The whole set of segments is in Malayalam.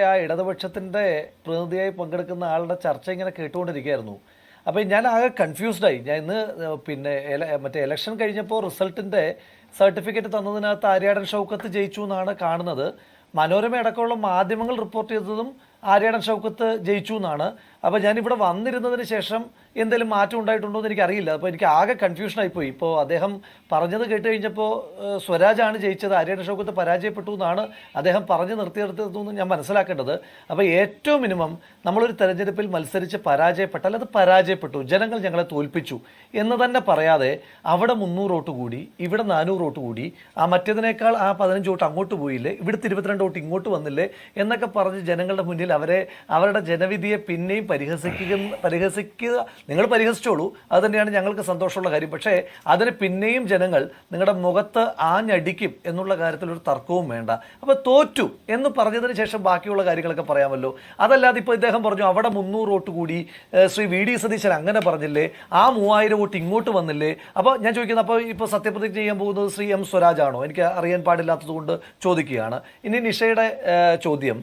ആ ഇടതുപക്ഷത്തിൻ്റെ പ്രതിനിധിയായി പങ്കെടുക്കുന്ന ആളുടെ ചർച്ച ഇങ്ങനെ കേട്ടുകൊണ്ടിരിക്കുകയായിരുന്നു. അപ്പോൾ ഞാൻ ആകെ കൺഫ്യൂസ്ഡായി. ഞാൻ ഇന്ന് മറ്റേ ഇലക്ഷൻ കഴിഞ്ഞപ്പോൾ റിസൾട്ടിൻ്റെ സർട്ടിഫിക്കറ്റ് തന്നതിനകത്ത് ആര്യാടൻ ഷൗക്കത്ത് ജയിച്ചു എന്നാണ് കാണുന്നത്. മനോരമ അടക്കമുള്ള മാധ്യമങ്ങൾ റിപ്പോർട്ട് ചെയ്തതും ആര്യാടൻ ഷൗക്കത്ത് ജയിച്ചു എന്നാണ്. അപ്പോൾ ഞാനിവിടെ വന്നിരുന്നതിന് ശേഷം എന്തെങ്കിലും മാറ്റം ഉണ്ടായിട്ടുണ്ടോ എന്ന് എനിക്കറിയില്ല. അപ്പോൾ എനിക്ക് ആകെ കൺഫ്യൂഷനായിപ്പോയി. ഇപ്പോൾ അദ്ദേഹം പറഞ്ഞത് കേട്ട് കഴിഞ്ഞപ്പോൾ സ്വരാജാണ് ജയിച്ചത്, ആര്യാടൻ ഷൗക്കത്ത് പരാജയപ്പെട്ടു എന്നാണ് അദ്ദേഹം പറഞ്ഞ് നിർത്തിയെടുത്തതെന്ന് ഞാൻ മനസ്സിലാക്കേണ്ടത്. അപ്പോൾ ഏറ്റവും മിനിമം നമ്മളൊരു തെരഞ്ഞെടുപ്പിൽ മത്സരിച്ച് പരാജയപ്പെട്ടാൽ അത് പരാജയപ്പെട്ടു, ജനങ്ങൾ ഞങ്ങളെ തോൽപ്പിച്ചു എന്ന് തന്നെ പറയാതെ അവിടെ 300 വോട്ട് കൂടി, ഇവിടെ 400 വോട്ട് കൂടി, ആ മറ്റേതിനേക്കാൾ ആ 15 വോട്ട് അങ്ങോട്ട് പോയില്ലേ, ഇവിടുത്തെ 22 വോട്ട് ഇങ്ങോട്ട് വന്നില്ലേ എന്നൊക്കെ പറഞ്ഞ് ജനങ്ങളുടെ മുന്നിൽ അവരുടെ ജനവിധിയെ പിന്നെയും പരിഹസിക്കുക. നിങ്ങൾ പരിഹസിച്ചോളൂ, അത് തന്നെയാണ് ഞങ്ങൾക്ക് സന്തോഷമുള്ള കാര്യം. പക്ഷേ അതിന് പിന്നെയും ജനങ്ങൾ നിങ്ങളുടെ മുഖത്ത് ആഞ്ഞടിക്കും എന്നുള്ള കാര്യത്തിൽ ഒരു തർക്കവും വേണ്ട. അപ്പോൾ തോറ്റു എന്ന് പറഞ്ഞതിന് ശേഷം ബാക്കിയുള്ള കാര്യങ്ങളൊക്കെ പറയാമല്ലോ. അതല്ലാതെ ഇപ്പോൾ ഇദ്ദേഹം പറഞ്ഞു അവിടെ 300 വോട്ട് കൂടി, ശ്രീ വി.ഡി. സതീശൻ അങ്ങനെ പറഞ്ഞില്ലേ, ആ 3000 വോട്ട് ഇങ്ങോട്ട് വന്നില്ലേ. അപ്പോൾ ഞാൻ ചോദിക്കുന്നത്, അപ്പോൾ ഇപ്പോൾ സത്യപ്രതിജ്ഞ ചെയ്യാൻ പോകുന്നത് ശ്രീ എം സ്വരാജാണോ? എനിക്ക് അറിയാൻ പാടില്ലാത്തതുകൊണ്ട് ചോദിക്കുകയാണ്. ഇനി നിഷയുടെ ചോദ്യം,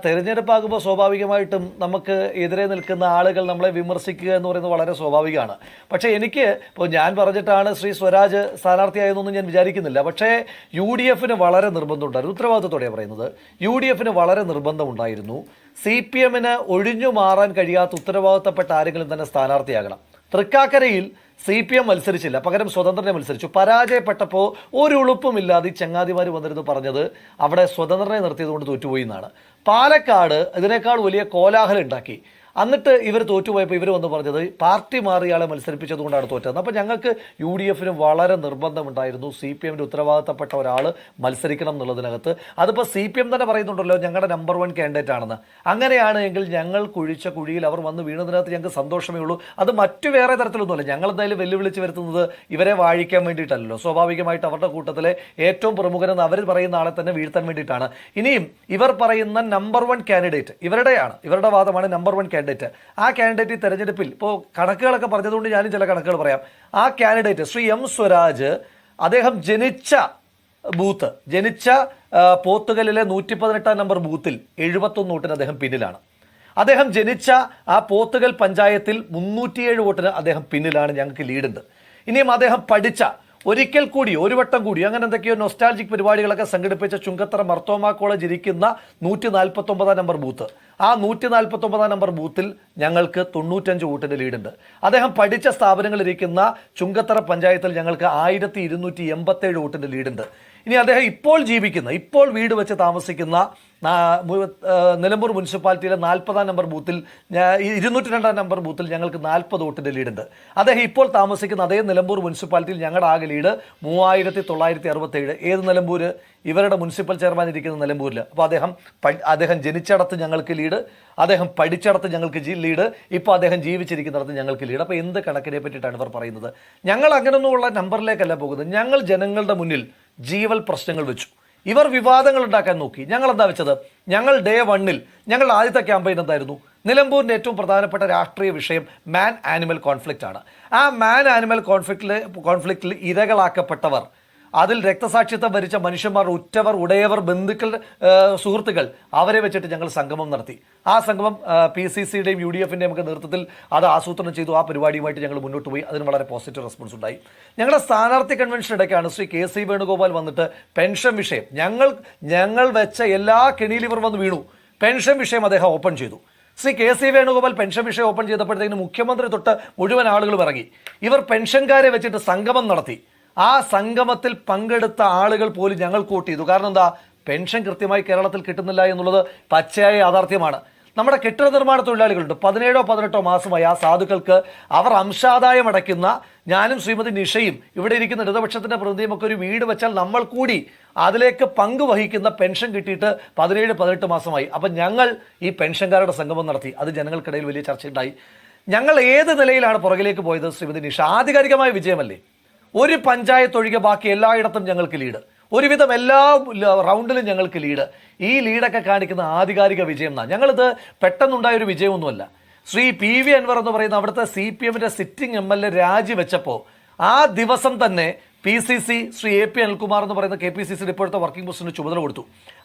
തെരഞ്ഞെടുപ്പാകുമ്പോൾ സ്വാഭാവികമായിട്ടും നമുക്ക് എതിരെ നിൽക്കുന്ന ആളുകൾ നമ്മളെ വിമർശിക്കുക എന്ന് പറയുന്നത് വളരെ സ്വാഭാവികമാണ്. പക്ഷേ എനിക്ക് ഇപ്പോൾ ഞാൻ പറഞ്ഞിട്ടാണ് ശ്രീ സ്വരാജ് സ്ഥാനാർത്ഥിയായതെന്നൊന്നും ഞാൻ വിചാരിക്കുന്നില്ല. പക്ഷേ UDF-ന് വളരെ നിർബന്ധമുണ്ടായിരുന്നു, ഉത്തരവാദിത്തത്തോടെയാണ് പറയുന്നത്. UDF-ന് വളരെ നിർബന്ധമുണ്ടായിരുന്നു. CPM-ന് ഒഴിഞ്ഞു മാറാൻ കഴിയാത്ത ഉത്തരവാദിത്തപ്പെട്ട ആരെങ്കിലും തന്നെ സ്ഥാനാർത്ഥിയാകണം. തൃക്കാക്കരയിൽ CPM മത്സരിച്ചില്ല, പകരം സ്വതന്ത്രനെ മത്സരിച്ചു. പരാജയപ്പെട്ടപ്പോൾ ഒരു ഉളുപ്പുമില്ലാതെ ഈ ചങ്ങാതിമാർ വന്നിരുന്നു പറഞ്ഞത് അവിടെ സ്വതന്ത്രനെ നിർത്തിയതുകൊണ്ട് തോറ്റുപോയി എന്നാണ്. പാലക്കാട് ഇതിനേക്കാൾ വലിയ കോലാഹലം ഉണ്ടാക്കി. എന്നിട്ട് ഇവർ തോറ്റുപോയപ്പോൾ ഇവർ വന്ന് പറഞ്ഞത് പാർട്ടി മാറിയാളെ മത്സരിപ്പിച്ചതുകൊണ്ടാണ് തോറ്റത്. അപ്പോൾ ഞങ്ങൾക്ക് UDF-ന് വളരെ നിർബന്ധമുണ്ടായിരുന്നു CPM-ന്റെ ഉത്തരവാദിത്തപ്പെട്ട ഒരാൾ മത്സരിക്കണം എന്നുള്ളതിനകത്ത്. അതിപ്പോൾ CPM തന്നെ പറയുന്നുണ്ടല്ലോ ഞങ്ങളുടെ നമ്പർ 1 കാൻഡിഡേറ്റ് ആണെന്ന്. അങ്ങനെയാണ് എങ്കിൽ ഞങ്ങൾ കുഴിച്ച കുഴിയിൽ അവർ വന്ന് വീണതിനകത്ത് ഞങ്ങൾക്ക് സന്തോഷമേ ഉള്ളൂ. അത് മറ്റു വേറെ തരത്തിലൊന്നുമല്ല. ഞങ്ങൾ എന്തായാലും വെല്ലുവിളിച്ച് വരുത്തുന്നത് ഇവരെ വാഴിക്കാൻ വേണ്ടിയിട്ടല്ലോ. സ്വാഭാവികമായിട്ട് അവരുടെ കൂട്ടത്തിലെ ഏറ്റവും പ്രമുഖനെന്ന് അവർ പറയുന്ന ആളെ തന്നെ വീഴ്ത്താൻ വേണ്ടിയിട്ടാണ്. ഇനിയും ഇവർ പറയുന്ന നമ്പർ 1 കാൻഡിഡേറ്റ് ഇവരുടെയാണ്, ഇവരുടെ വാദമാണ് നമ്പർ 1 കാൻഡിഡേറ്റ്. ആ കാൻഡിഡേറ്റ് ഈ തെരഞ്ഞെടുപ്പിൽ ഇപ്പോൾ കണക്കുകളൊക്കെ പറഞ്ഞതുകൊണ്ട് ഞാനും ചില കണക്കുകൾ പറയാം. ആ കാൻഡിഡേറ്റ് ശ്രീ എം സ്വരാജ്, അദ്ദേഹം ജനിച്ച പോത്തുകലിലെ 118 നമ്പർ ബൂത്തിൽ 71 വോട്ടിന് അദ്ദേഹം പിന്നിലാണ്. അദ്ദേഹം ജനിച്ച ആ പോത്തുകൽ പഞ്ചായത്തിൽ 307 വോട്ടിന് അദ്ദേഹം പിന്നിലാണ്. ഞങ്ങൾക്ക് ലീഡുണ്ട്. ഇനിയും അദ്ദേഹം പഠിച്ച ഒരിക്കൽ കൂടി ഒരു വട്ടം കൂടി അങ്ങനെ എന്തൊക്കെയോ നൊസ്റ്റാൾജിക് പരിപാടികളൊക്കെ സംഘടിപ്പിച്ച ചുങ്കത്തറ മർത്തോമ കോളേജ് ഇരിക്കുന്ന 149 നമ്പർ ബൂത്ത്, ആ 149 നമ്പർ ബൂത്തിൽ ഞങ്ങൾക്ക് 95 വോട്ടിൻ്റെ ലീഡുണ്ട്. അദ്ദേഹം പഠിച്ച സ്ഥാപനങ്ങളിരിക്കുന്ന ചുങ്കത്തറ പഞ്ചായത്തിൽ ഞങ്ങൾക്ക് 1287 വോട്ടിൻ്റെ ലീഡുണ്ട്. ഇനി അദ്ദേഹം ഇപ്പോൾ വീട് വെച്ച് താമസിക്കുന്ന നിലമ്പൂർ മുനിസിപ്പാലിറ്റിയിലെ 40 നമ്പർ ബൂത്തിൽ 202 നമ്പർ ബൂത്തിൽ ഞങ്ങൾക്ക് 40 വോട്ടിൻ്റെ ലീഡുണ്ട്. അദ്ദേഹം ഇപ്പോൾ താമസിക്കുന്ന അതേ നിലമ്പൂർ മുനിസിപ്പാലിറ്റിയിൽ ഞങ്ങളുടെ ആകെ ലീഡ് 3967. ഏത് നിലമ്പൂർ? ഇവരുടെ മുനിസിപ്പൽ ചെയർമാൻ ഇരിക്കുന്ന നിലമ്പൂരിൽ. അപ്പോൾ അദ്ദേഹം ജനിച്ചിടത്ത് ഞങ്ങൾക്ക് ലീഡ്, അദ്ദേഹം പഠിച്ചിടത്ത് ഞങ്ങൾക്ക് ലീഡ്, ഇപ്പോൾ അദ്ദേഹം ജീവിച്ചിരിക്കുന്നിടത്ത് ഞങ്ങൾക്ക് ലീഡ്. അപ്പോൾ എന്ത് കണക്കിനെ പറ്റിയിട്ടാണ് ഇവർ പറയുന്നത്? ഞങ്ങൾ അങ്ങനെയൊന്നുമുള്ള നമ്പറിലേക്കല്ല പോകുന്നത്. ഞങ്ങൾ ജനങ്ങളുടെ മുന്നിൽ ജീവൽ പ്രശ്നങ്ങൾ വെച്ചു. ഇവർ വിവാദങ്ങൾ ഉണ്ടാക്കാൻ നോക്കി. ഞങ്ങൾ എന്താ വെച്ചത്? ഞങ്ങൾ ഡേ 1-ൽ ഞങ്ങളുടെ ആദ്യത്തെ ക്യാമ്പയിൻ എന്തായിരുന്നു? നിലമ്പൂരിൻ്റെ ഏറ്റവും പ്രധാനപ്പെട്ട രാഷ്ട്രീയ വിഷയം മാൻ ആനിമൽ കോൺഫ്ലിക്റ്റ് ആണ്. ആ മാൻ ആനിമൽ കോൺഫ്ലിക്റ്റിൽ ഇരകളാക്കപ്പെട്ടവർ, അതിൽ രക്തസാക്ഷിത്വം വരിച്ച മനുഷ്യന്മാർ, ഉറ്റവർ, ഉടയവർ, ബന്ധുക്കൾ, സുഹൃത്തുക്കൾ, അവരെ വെച്ചിട്ട് ഞങ്ങൾ സംഗമം നടത്തി. ആ സംഗമം PCC-യുടെയും UDF-ൻ്റെയും ഒക്കെ നേതൃത്വത്തിൽ അത് ആസൂത്രണം ചെയ്തു. ആ പരിപാടിയുമായിട്ട് ഞങ്ങൾ മുന്നോട്ട് പോയി. അതിന് വളരെ പോസിറ്റീവ് റെസ്പോൺസ് ഉണ്ടായി. ഞങ്ങളുടെ സ്ഥാനാർത്ഥി കൺവെൻഷൻ ഇടയ്ക്കാണ് ശ്രീ KC വേണുഗോപാൽ വന്നിട്ട് പെൻഷൻ വിഷയം ഞങ്ങൾ വെച്ച എല്ലാ കെണിയിൽ ഇവർ വന്ന് വീണു. പെൻഷൻ വിഷയം അദ്ദേഹം ഓപ്പൺ ചെയ്തു. ശ്രീ KC വേണുഗോപാൽ പെൻഷൻ വിഷയം ഓപ്പൺ ചെയ്തപ്പോഴത്തേക്കിന് മുഖ്യമന്ത്രി തൊട്ട് മുഴുവൻ ആളുകളും ഇറങ്ങി. ഇവർ പെൻഷൻകാരെ വെച്ചിട്ട് സംഗമം നടത്തി. ആ സംഗമത്തിൽ പങ്കെടുത്ത ആളുകൾ പോലും ഞങ്ങൾ വോട്ട് ചെയ്തു. കാരണം എന്താ? പെൻഷൻ കൃത്യമായി കേരളത്തിൽ കിട്ടുന്നില്ല എന്നുള്ളത് പച്ചയായ യാഥാർത്ഥ്യമാണ്. നമ്മുടെ കെട്ടിട നിർമ്മാണ തൊഴിലാളികളുണ്ട്, 17-18 മാസമായി ആ സാധുക്കൾക്ക് അവർ അംശാദായം അടയ്ക്കുന്ന, ഞാനും ശ്രീമതി നിഷയും ഇവിടെ ഇരിക്കുന്ന ഇടതുപക്ഷത്തിൻ്റെ പ്രതിനിധിയും ഒക്കെ ഒരു വീട് വെച്ചാൽ നമ്മൾ കൂടി അതിലേക്ക് പങ്കുവഹിക്കുന്ന പെൻഷൻ കിട്ടിയിട്ട് 17-18 മാസമായി. അപ്പം ഞങ്ങൾ ഈ പെൻഷൻകാരുടെ സംഗമം നടത്തി. അത് ജനങ്ങൾക്കിടയിൽ വലിയ ചർച്ചയുണ്ടായി. ഞങ്ങൾ ഏത് നിലയിലാണ് പുറകിലേക്ക് പോയത് ശ്രീമതി നിഷ? ആധികാരികമായ വിജയമല്ലേ? ഒരു പഞ്ചായത്ത് ഒഴികെ ബാക്കി എല്ലായിടത്തും ഞങ്ങൾക്ക് ലീഡ്, ഒരുവിധം എല്ലാ റൗണ്ടിലും ഞങ്ങൾക്ക് ലീഡ്. ഈ ലീഡൊക്കെ കാണിക്കുന്ന ആധികാരിക വിജയം എന്നാണ്. ഞങ്ങളിത് പെട്ടെന്നുണ്ടായൊരു വിജയമൊന്നുമല്ല. ശ്രീ PV അൻവർ എന്ന് പറയുന്ന അവിടുത്തെ CPM-ന്റെ സിറ്റിംഗ് MLA രാജിവെച്ചപ്പോൾ ആ ദിവസം തന്നെ PCC ശ്രീ AP അനിൽകുമാർ എന്ന് പറയുന്ന KPCC ഇപ്പോഴത്തെ വർക്കിംഗ് പ്രസിഡന്റ് ചുമതല കൊടുത്തു.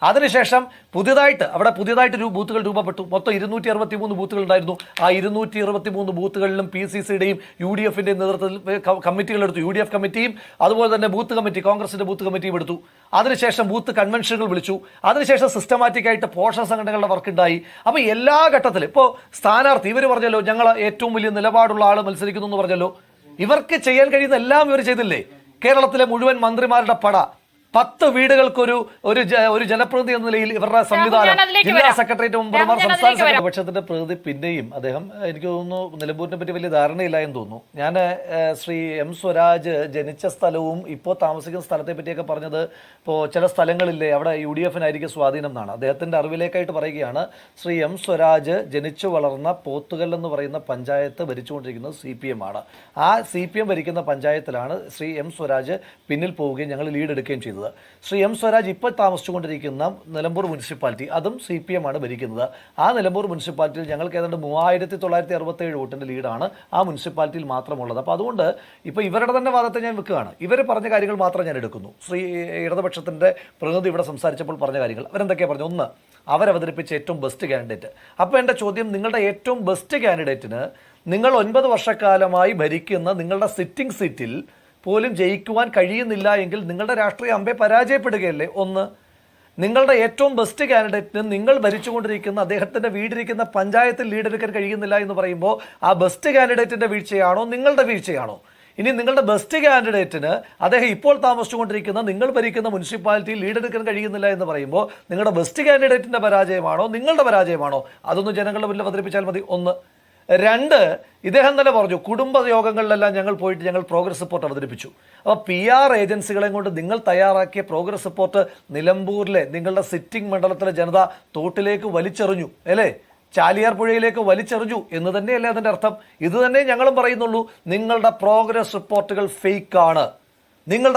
അതിനുശേഷം പുതിയതായിട്ട് ബൂത്തുകൾ രൂപപ്പെട്ടു. മൊത്തം 263 ബൂത്തുകൾ ഉണ്ടായിരുന്നു. ആ 223 ബൂത്തുകളിലും PCCയുടെയും UDFിന്റെയും നേതൃത്വത്തിൽ കമ്മിറ്റികൾ എടുത്തു. UDF കമ്മിറ്റിയും അതുപോലെ തന്നെ ബൂത്ത് കമ്മിറ്റി, കോൺഗ്രസിന്റെ ബൂത്ത് കമ്മിറ്റിയും എടുത്തു. അതിനുശേഷം ബൂത്ത് കൺവെൻഷനുകൾ വിളിച്ചു. അതിനുശേഷം സിസ്റ്റമാറ്റിക് ആയിട്ട് പോഷക സംഘടനകളുടെ വർക്ക് ഉണ്ടായി. അപ്പോൾ എല്ലാ ഘട്ടത്തിലും ഇപ്പോൾ സ്ഥാനാർത്ഥി ഇവർ പറഞ്ഞല്ലോ ഞങ്ങൾ ഏറ്റവും വലിയ നിലപാടുള്ള ആൾ മത്സരിക്കുന്നു എന്ന് പറഞ്ഞല്ലോ. ഇവർക്ക് ചെയ്യാൻ കഴിയുന്ന എല്ലാം ഇവർ ചെയ്തില്ലേ? കേരളത്തിലെ മുഴുവൻ മന്ത്രിമാരുടെ പട, 10 വീടുകൾക്കൊരു ഒരു ജനപ്രതിനിധി എന്ന നിലയിൽ ഇവരുടെ സംവിധാനം, ജില്ലാ സെക്രട്ടേറിയറ്റ് മെമ്പർമാർ, സംസ്ഥാന സെക്രട്ടറി, പക്ഷത്തിന്റെ പ്രതിനിധി. പിന്നെയും അദ്ദേഹം എനിക്ക് തോന്നുന്നു നിലമ്പൂരിനെ പറ്റി വലിയ ധാരണയില്ല എന്ന് തോന്നുന്നു. ഞാൻ ശ്രീ M സ്വരാജ് ജനിച്ച സ്ഥലവും ഇപ്പോൾ താമസിക്കുന്ന സ്ഥലത്തെ പറ്റിയൊക്കെ പറഞ്ഞത് ഇപ്പോൾ ചില സ്ഥലങ്ങളില്ലേ അവിടെ UDFനായിരിക്കും സ്വാധീനം എന്നാണ്. അദ്ദേഹത്തിന്റെ അറിവിലേക്കായിട്ട് പറയുകയാണ്. ശ്രീ M സ്വരാജ് ജനിച്ചു വളർന്ന പോത്തുകൽ എന്ന് പറയുന്ന പഞ്ചായത്ത് ഭരിച്ചുകൊണ്ടിരിക്കുന്നത് CPM ആണ്. ആ CPM ഭരിക്കുന്ന പഞ്ചായത്തിലാണ് ശ്രീ M സ്വരാജ് പിന്നിൽ പോവുകയും ഞങ്ങൾ ലീഡ് എടുക്കുകയും ചെയ്തത്. ശ്രീ M സ്വരാജ് ഇപ്പോൾ താമസിച്ചുകൊണ്ടിരിക്കുന്ന നിലമ്പൂർ മുനിസിപ്പാലിറ്റി, അതും CPM ആണ് ഭരിക്കുന്നത്. ആ നിലമ്പൂർ മുനിസിപ്പാലിറ്റിയിൽ ഞങ്ങൾക്ക് ഏതാണ്ട് 3967 വോട്ടിൻ്റെ ലീഡാണ് ആ മുനിസിപ്പാലിറ്റിയിൽ മാത്രമുള്ളത്. അപ്പോൾ അതുകൊണ്ട് ഇപ്പോൾ ഇവരുടെ തന്നെ വാദത്തെ ഞാൻ വെക്കുകയാണ്. ഇവർ പറഞ്ഞ കാര്യങ്ങൾ മാത്രം ഞാൻ എടുക്കുന്നു. ഇടതുപക്ഷത്തിൻ്റെ പ്രതിനിധി ഇവിടെ സംസാരിച്ചപ്പോൾ പറഞ്ഞ കാര്യങ്ങൾ അവരെന്തൊക്കെയാണ് പറഞ്ഞു? ഒന്ന്, അവരവതരിപ്പിച്ച ഏറ്റവും ബെസ്റ്റ് കാൻഡിഡേറ്റ്. അപ്പോൾ എൻ്റെ ചോദ്യം, നിങ്ങളുടെ ഏറ്റവും ബെസ്റ്റ് കാൻഡിഡേറ്റിന് നിങ്ങൾ 9 വർഷക്കാലമായി ഭരിക്കുന്ന നിങ്ങളുടെ സിറ്റിംഗ് സീറ്റിൽ പോലും ജയിക്കുവാൻ കഴിയുന്നില്ല എങ്കിൽ നിങ്ങളുടെ രാഷ്ട്രീയ അമ്പെ പരാജയപ്പെടുകയല്ലേ? ഒന്ന്, നിങ്ങളുടെ ഏറ്റവും ബെസ്റ്റ് കാൻഡിഡേറ്റിന് നിങ്ങൾ ഭരിച്ചുകൊണ്ടിരിക്കുന്ന അദ്ദേഹത്തിൻ്റെ വീടിരിക്കുന്ന പഞ്ചായത്തിൽ ലീഡെടുക്കാൻ കഴിയുന്നില്ല എന്ന് പറയുമ്പോൾ ആ ബെസ്റ്റ് കാൻഡിഡേറ്റിൻ്റെ വീഴ്ചയാണോ നിങ്ങളുടെ വീഴ്ചയാണോ? ഇനി നിങ്ങളുടെ ബെസ്റ്റ് കാൻഡിഡേറ്റിന് അദ്ദേഹം ഇപ്പോൾ താമസിച്ചുകൊണ്ടിരിക്കുന്ന നിങ്ങൾ ഭരിക്കുന്ന മുനിസിപ്പാലിറ്റിയിൽ ലീഡെടുക്കാൻ കഴിയുന്നില്ല എന്ന് പറയുമ്പോൾ നിങ്ങളുടെ ബെസ്റ്റ് കാൻഡിഡേറ്റിൻ്റെ പരാജയമാണോ നിങ്ങളുടെ പരാജയമാണോ? അതൊന്ന് ജനങ്ങളുടെ മുന്നിൽ അവതരിപ്പിച്ചാൽ മതി. ഒന്ന്. രണ്ട്, ഇദ്ദേഹം തന്നെ പറഞ്ഞു കുടുംബ യോഗങ്ങളിലെല്ലാം ഞങ്ങൾ പോയിട്ട് ഞങ്ങൾ പ്രോഗ്രസ് റിപ്പോർട്ട് അവതരിപ്പിച്ചു. അപ്പോൾ PR ഏജൻസികളെ കൊണ്ട് നിങ്ങൾ തയ്യാറാക്കിയ പ്രോഗ്രസ് റിപ്പോർട്ട് നിലമ്പൂരിലെ നിങ്ങളുടെ സിറ്റിംഗ് മണ്ഡലത്തിലെ ജനത തോട്ടിലേക്ക് വലിച്ചെറിഞ്ഞു അല്ലേ? ചാലിയാർ പുഴയിലേക്ക് വലിച്ചെറിഞ്ഞു എന്ന് തന്നെയല്ലേ അതിൻ്റെ അർത്ഥം? ഇത് തന്നെ ഞങ്ങളും പറയുന്നുള്ളൂ. നിങ്ങളുടെ പ്രോഗ്രസ് റിപ്പോർട്ടുകൾ ഫേക്കാണ്. നിങ്ങൾ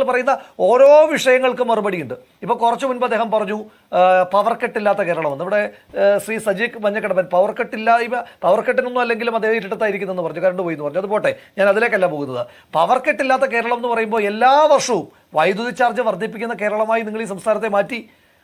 പറയുന്ന ഓരോ വിഷയങ്ങൾക്കും മറുപടിയുണ്ട്. ഇപ്പോൾ കുറച്ച് മുൻപ് അദ്ദേഹം പറഞ്ഞു പവർ കട്ടില്ലാത്ത കേരളമെന്ന്. ഇവിടെ ശ്രീ സജീഖ് മഞ്ഞക്കടമ്പൻ പവർ കട്ടിനൊന്നും അല്ലെങ്കിലും അദ്ദേഹം ഇരട്ടത്തായിരിക്കുന്നെന്ന് പറഞ്ഞു, കറണ്ട് പോയി എന്ന് പറഞ്ഞു. അത് പോട്ടെ, ഞാൻ അതിലേക്കല്ല പോകുന്നത്. പവർ കട്ടില്ലാത്ത കേരളം എന്ന് പറയുമ്പോൾ എല്ലാ വർഷവും വൈദ്യുതി ചാർജ് വർദ്ധിപ്പിക്കുന്ന കേരളമായി നിങ്ങൾ ഈ സംസ്ഥാനത്തെ മാറ്റി.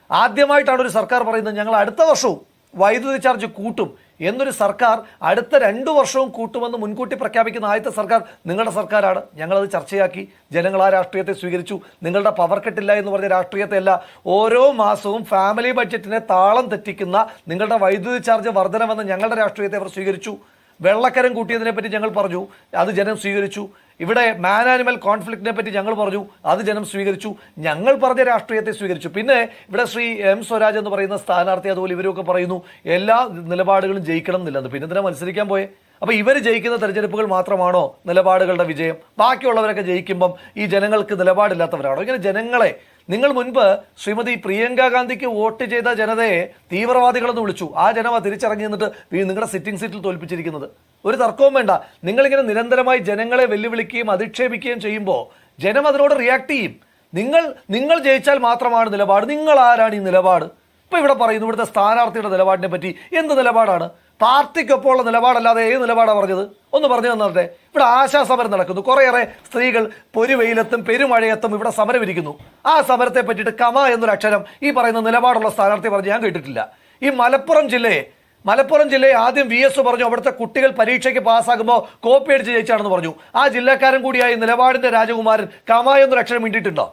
ആദ്യമായിട്ടാണ് ഒരു സർക്കാർ പറയുന്നത് ഞങ്ങൾ അടുത്ത വർഷവും വൈദ്യുതി ചാർജ് കൂട്ടും എന്നൊരു സർക്കാർ അടുത്ത 2 വർഷവും കൂട്ടുമെന്ന് മുൻകൂട്ടി പ്രഖ്യാപിക്കുന്ന ആദ്യത്തെ സർക്കാർ നിങ്ങളുടെ സർക്കാരാണ്. ഞങ്ങളത് ചർച്ചയാക്കി, ജനങ്ങൾ ആ രാഷ്ട്രീയത്തെ സ്വീകരിച്ചു. നിങ്ങളുടെ പവർ കട്ടില്ല എന്ന് പറഞ്ഞ രാഷ്ട്രീയത്തെ അല്ല, ഓരോ മാസവും ഫാമിലി ബഡ്ജറ്റിനെ താളം തെറ്റിക്കുന്ന നിങ്ങളുടെ വൈദ്യുതി ചാർജ് വർധനമെന്ന് ഞങ്ങളുടെ രാഷ്ട്രീയത്തെ അവർ സ്വീകരിച്ചു. വെള്ളക്കരം കൂട്ടിയതിനെ പറ്റി ഞങ്ങൾ പറഞ്ഞു, അത് ജനം സ്വീകരിച്ചു. ഇവിടെ മാൻ ആനിമൽ കോൺഫ്ലിക്റ്റിനെ പറ്റി ഞങ്ങൾ പറഞ്ഞു, അത് ജനം സ്വീകരിച്ചു. ഞങ്ങൾ പറഞ്ഞ രാഷ്ട്രീയത്തെ സ്വീകരിച്ചു. പിന്നെ ഇവിടെ ശ്രീ M സ്വരാജ് എന്ന് പറയുന്ന സ്ഥാനാർത്ഥി അതുപോലെ ഇവരൊക്കെ പറയുന്നു എല്ലാ നിലപാടുകളും ജയിക്കണം എന്നില്ലെന്ന്. പിന്നെ എന്തിനാ മത്സരിക്കാൻ പോയെ? അപ്പോൾ ഇവർ ജയിക്കുന്ന തെരഞ്ഞെടുപ്പുകൾ മാത്രമാണോ നിലപാടുകളുടെ വിജയം? ബാക്കിയുള്ളവരൊക്കെ ജയിക്കുമ്പം ഈ ജനങ്ങൾക്ക് നിലപാടില്ലാത്തവരാണോ? ഇങ്ങനെ ജനങ്ങളെ നിങ്ങൾ മുൻപ് ശ്രീമതി പ്രിയങ്ക ഗാന്ധിക്ക് വോട്ട് ചെയ്ത ജനതയെ തീവ്രവാദികളെന്ന് വിളിച്ചു. ആ ജനത തിരിച്ചിറങ്ങി നിന്നിട്ട് നിങ്ങളുടെ സിറ്റിംഗ് സീറ്റിൽ തോൽപ്പിച്ചിരിക്കുന്നത്. ഒരു തർക്കവും വേണ്ട. നിങ്ങളിങ്ങനെ നിരന്തരമായി ജനങ്ങളെ വെല്ലുവിളിക്കുകയും അധിക്ഷേപിക്കുകയും ചെയ്യുമ്പോൾ ജനം അതിനോട് റിയാക്ട് ചെയ്യും. നിങ്ങൾ ജയിച്ചാൽ മാത്രമാണ് നിലപാട്. നിങ്ങൾ ആരാണ് ഈ നിലപാട്? ഇപ്പൊ ഇവിടെ പറയുന്നു ഇവിടുത്തെ സ്ഥാനാർത്ഥിയുടെ നിലപാടിനെ പറ്റി. എന്ത് നിലപാടാണ്? പാർട്ടിക്കൊപ്പമുള്ള നിലപാടല്ലാതെ ഏത് നിലപാടാണ് പറഞ്ഞത്? ഒന്ന് പറഞ്ഞു തന്നേ. ഇവിടെ ആശാസമരം നടക്കുന്നു. കുറേയേറെ സ്ത്രീകൾ പൊരുവെയിലത്തും പെരുമഴയത്തും ഇവിടെ സമരമിരിക്കുന്നു. ആ സമരത്തെ പറ്റിയിട്ട് കമ എന്നൊരു അക്ഷരം ഈ പറയുന്ന നിലപാടുള്ള സ്ഥാനാർത്ഥി പറഞ്ഞ് ഞാൻ കേട്ടിട്ടില്ല. ഈ മലപ്പുറം ജില്ലയെ ആദ്യം VS പറഞ്ഞു അവിടുത്തെ കുട്ടികൾ പരീക്ഷയ്ക്ക് പാസ്സാകുമ്പോൾ കോപ്പി അടിച്ച് ജയിച്ചാണെന്ന് പറഞ്ഞു. ആ ജില്ലക്കാരൻ കൂടിയായി നിലപാടിന്റെ രാജകുമാരൻ കമ എന്നൊരു അക്ഷരം മിണ്ടിയിട്ടുണ്ടോ?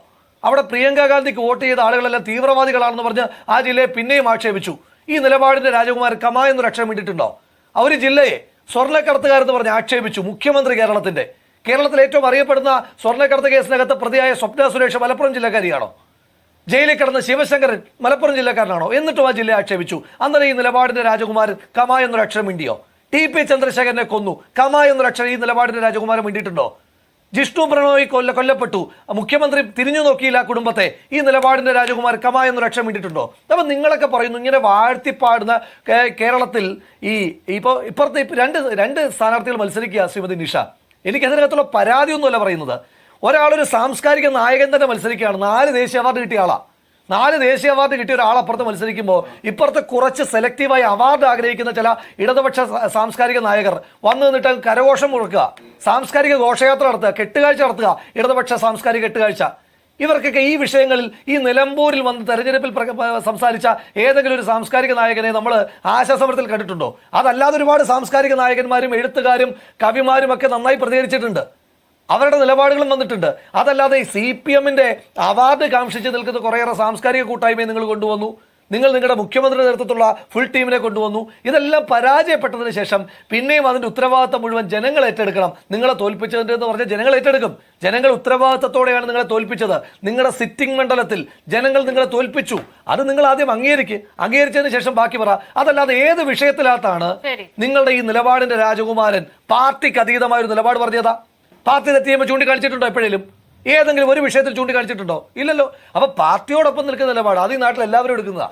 അവിടെ പ്രിയങ്ക ഗാന്ധിക്ക് വോട്ട് ചെയ്ത ആളുകളെല്ലാം തീവ്രവാദികളാണെന്ന് പറഞ്ഞ് ആ ജില്ലയെ പിന്നെയും ആക്ഷേപിച്ചു. ഈ നിലപാടിന്റെ രാജകുമാരൻ കമ എന്നൊരു അക്ഷരം മിണ്ടിയിട്ടുണ്ടോ? ഒരു ജില്ലയെ സ്വർണ്ണക്കടത്തുകാരെന്ന് പറഞ്ഞ് ആക്ഷേപിച്ചു. മുഖ്യമന്ത്രി കേരളത്തിൽ ഏറ്റവും അറിയപ്പെടുന്ന സ്വർണ്ണക്കടത്ത് കേസിനകത്ത് പ്രതിയായ സ്വപ്ന സുരേഷ് മലപ്പുറം ജില്ലക്കാരിയാണോ? ജയിലിൽ കിടന്ന ശിവശങ്കരൻ മലപ്പുറം ജില്ലക്കാരനാണോ? എന്നിട്ടും ആ ജില്ലയെ ആക്ഷേപിച്ചു. അന്നേരം ഈ നിലപാടിന്റെ രാജകുമാരൻ കമ എന്നൊരു അക്ഷരം മിണ്ടിയോ? TP ചന്ദ്രശേഖരനെ കൊന്നു, കമ എന്നൊരു അക്ഷരം ഈ നിലപാടിന്റെ രാജകുമാരൻ മിണ്ടിയിട്ടുണ്ടോ? ജിഷ്ണു പ്രണോയ് കൊല്ലപ്പെട്ടു, മുഖ്യമന്ത്രി തിരിഞ്ഞു നോക്കിയില്ല കുടുംബത്തെ, ഈ നിലപാടിന്റെ രാജകുമാരൻ കമ എന്നൊരു അക്ഷരം മിണ്ടിയിട്ടുണ്ടോ? അപ്പം നിങ്ങളൊക്കെ പറയുന്നു ഇങ്ങനെ വാഴ്ത്തിപ്പാടുന്ന കേരളത്തിൽ ഇപ്പുറത്തെ രണ്ട് സ്ഥാനാർത്ഥികൾ മത്സരിക്കുക. ശ്രീമതി നിഷ, എനിക്ക് അതിനകത്തുള്ള പരാതിയൊന്നുമല്ല പറയുന്നത്. ഒരാളൊരു സാംസ്കാരിക നായകൻ തന്നെ മത്സരിക്കുകയാണ്. 4 ദേശീയ അവാർഡ് കിട്ടിയ ആളാ. 4 ദേശീയ അവാർഡ് കിട്ടിയ ഒരാൾ അപ്പുറത്ത് മത്സരിക്കുമ്പോൾ ഇപ്പുറത്ത് കുറച്ച് സെലക്റ്റീവായി അവാർഡ് ആഗ്രഹിക്കുന്ന ചില ഇടതുപക്ഷ സാംസ്കാരിക നായകർ വന്നു നിന്നിട്ട് കരഘോഷം മുഴക്കുക, സാംസ്കാരിക ഘോഷയാത്ര നടത്തുക, കെട്ടുകാഴ്ച നടത്തുക, ഇടതുപക്ഷ സാംസ്കാരിക കെട്ടുകാഴ്ച. ഇവർക്കൊക്കെ ഈ വിഷയങ്ങളിൽ ഈ നിലമ്പൂരിൽ വന്ന് തെരഞ്ഞെടുപ്പിൽ സംസാരിച്ച ഏതെങ്കിലും ഒരു സാംസ്കാരിക നായകനെ നമ്മൾ ആശാസമരത്തിൽ കണ്ടിട്ടുണ്ടോ? അതല്ലാതെ ഒരുപാട് സാംസ്കാരിക നായകന്മാരും എഴുത്തുകാരും കവിമാരും ഒക്കെ നന്നായി പ്രതികരിച്ചിട്ടുണ്ട്, അവരുടെ നിലപാടുകളും വന്നിട്ടുണ്ട്. അതല്ലാതെ ഈ CPM-ന്റെ അവാർഡ് കാംക്ഷിച്ച് നിൽക്കുന്ന കുറേയേറെ സാംസ്കാരിക കൂട്ടായ്മയെ നിങ്ങൾ കൊണ്ടുവന്നു, നിങ്ങൾ നിങ്ങളുടെ മുഖ്യമന്ത്രിയുടെ നേതൃത്വത്തിലുള്ള ഫുൾ ടീമിനെ കൊണ്ടുവന്നു. ഇതെല്ലാം പരാജയപ്പെട്ടതിന് ശേഷം പിന്നെയും അതിന്റെ ഉത്തരവാദിത്തം മുഴുവൻ ജനങ്ങൾ ഏറ്റെടുക്കണം. നിങ്ങളെ തോൽപ്പിച്ചതിൻ്റെ എന്ന് പറഞ്ഞാൽ ജനങ്ങൾ ഏറ്റെടുക്കും. ജനങ്ങൾ ഉത്തരവാദിത്തത്തോടെയാണ് നിങ്ങളെ തോൽപ്പിച്ചത്. നിങ്ങളുടെ സിറ്റിംഗ് മണ്ഡലത്തിൽ ജനങ്ങൾ നിങ്ങളെ തോൽപ്പിച്ചു. അത് നിങ്ങൾ ആദ്യം അംഗീകരിച്ചതിന് ശേഷം ബാക്കി പറ. അതല്ലാതെ ഏത് വിഷയത്തിനകത്താണ് നിങ്ങളുടെ ഈ നിലപാടിന്റെ രാജകുമാരൻ പാർട്ടിക്ക് അതീതമായ ഒരു നിലപാട് പറഞ്ഞതാ? പാർട്ടി തെറ്റിയുമ്പോൾ ചൂണ്ടിക്കാണിച്ചിട്ടുണ്ടോ? എപ്പോഴേലും ഏതെങ്കിലും ഒരു വിഷയത്തിൽ ചൂണ്ടിക്കാണിച്ചിട്ടുണ്ടോ? ഇല്ലല്ലോ. അപ്പൊ പാർട്ടിയോടൊപ്പം നിൽക്കുന്ന നിലപാട് അത് ഈ നാട്ടിൽ എല്ലാവരും എടുക്കുന്നതാ.